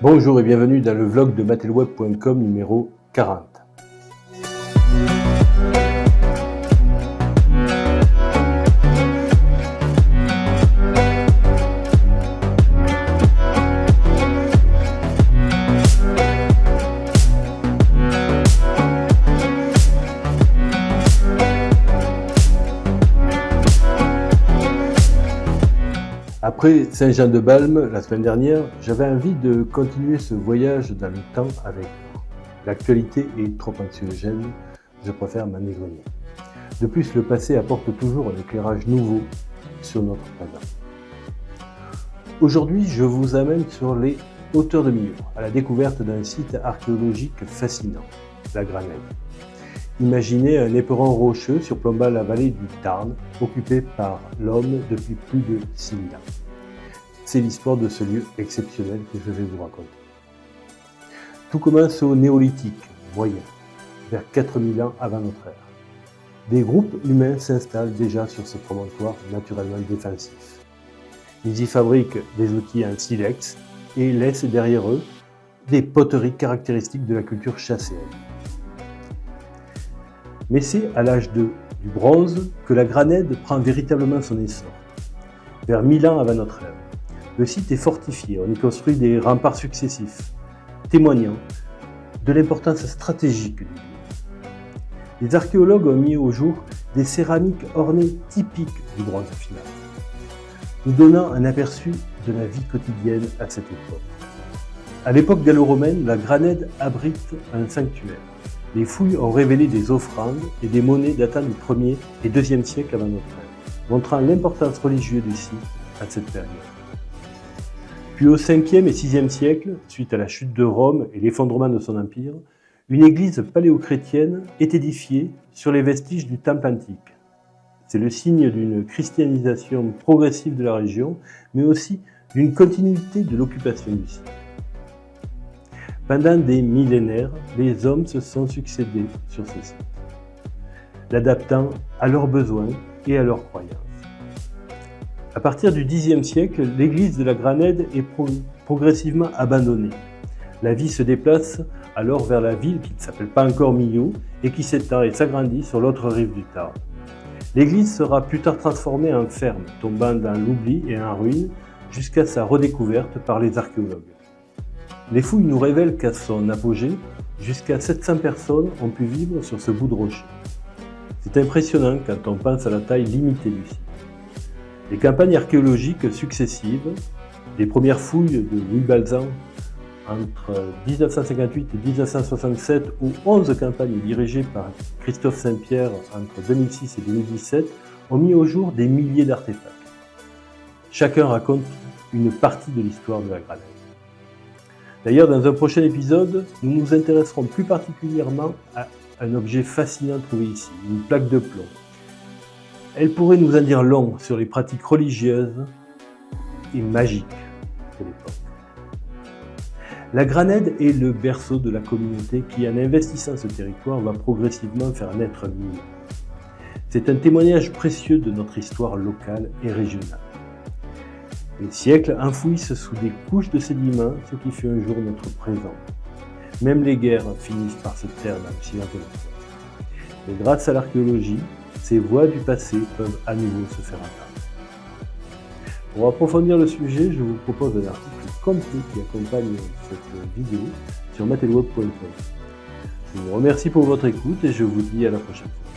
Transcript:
Bonjour et bienvenue dans le vlog de matelweb.com numéro 40. Après Saint-Jean-de-Balme, la semaine dernière, j'avais envie de continuer ce voyage dans le temps avec vous. L'actualité est trop anxiogène, je préfère m'en éloigner. De plus, le passé apporte toujours un éclairage nouveau sur notre présent. Aujourd'hui, je vous amène sur les hauteurs de Millau, à la découverte d'un site archéologique fascinant, la Granède. Imaginez un éperon rocheux surplombant la vallée du Tarn, occupée par l'homme depuis plus de 6000 ans. C'est l'histoire de ce lieu exceptionnel que je vais vous raconter. Tout commence au néolithique, moyen, vers 4000 ans avant notre ère. Des groupes humains s'installent déjà sur ce promontoire naturellement défensif. Ils y fabriquent des outils en silex et laissent derrière eux des poteries caractéristiques de la culture chasséenne. Mais c'est à l'âge du bronze que la Granède prend véritablement son essor. Vers 1000 ans avant notre ère, le site est fortifié, on y construit des remparts successifs, témoignant de l'importance stratégique du lieu. Les archéologues ont mis au jour des céramiques ornées typiques du bronze final, nous donnant un aperçu de la vie quotidienne à cette époque. À l'époque gallo-romaine, la Granède abrite un sanctuaire. Les fouilles ont révélé des offrandes et des monnaies datant du 1er et 2e siècle avant notre ère, montrant l'importance religieuse du site à cette période. Puis au 5e et 6e siècle, suite à la chute de Rome et l'effondrement de son empire, une église paléochrétienne est édifiée sur les vestiges du temple antique. C'est le signe d'une christianisation progressive de la région, mais aussi d'une continuité de l'occupation du site. Pendant des millénaires, les hommes se sont succédés sur ce site, l'adaptant à leurs besoins et à leurs croyances. À partir du Xe siècle, l'église de la Granède est progressivement abandonnée. La vie se déplace alors vers la ville qui ne s'appelle pas encore Millau et qui s'étend et s'agrandit sur l'autre rive du Tarn. L'église sera plus tard transformée en ferme, tombant dans l'oubli et en ruine jusqu'à sa redécouverte par les archéologues. Les fouilles nous révèlent qu'à son apogée, jusqu'à 700 personnes ont pu vivre sur ce bout de rocher. C'est impressionnant quand on pense à la taille limitée du site. Les campagnes archéologiques successives, les premières fouilles de Louis Balzan entre 1958 et 1967 ou 11 campagnes dirigées par Christophe Saint-Pierre entre 2006 et 2017 ont mis au jour des milliers d'artefacts. Chacun raconte une partie de l'histoire de la Granède. D'ailleurs, dans un prochain épisode, nous nous intéresserons plus particulièrement à un objet fascinant trouvé ici, une plaque de plomb. Elle pourrait nous en dire long sur les pratiques religieuses et magiques de l'époque. La Granède est le berceau de la communauté qui, en investissant ce territoire, va progressivement faire naître Millau. C'est un témoignage précieux de notre histoire locale et régionale. Les siècles enfouissent sous des couches de sédiments ce qui fut un jour notre présent. Même les guerres finissent par se taire dans le silence de l'histoire. Et grâce à l'archéologie, ces voix du passé peuvent à nouveau se faire entendre. Pour approfondir le sujet, je vous propose un article complet qui accompagne cette vidéo sur matelweb.com. Je vous remercie pour votre écoute et je vous dis à la prochaine fois.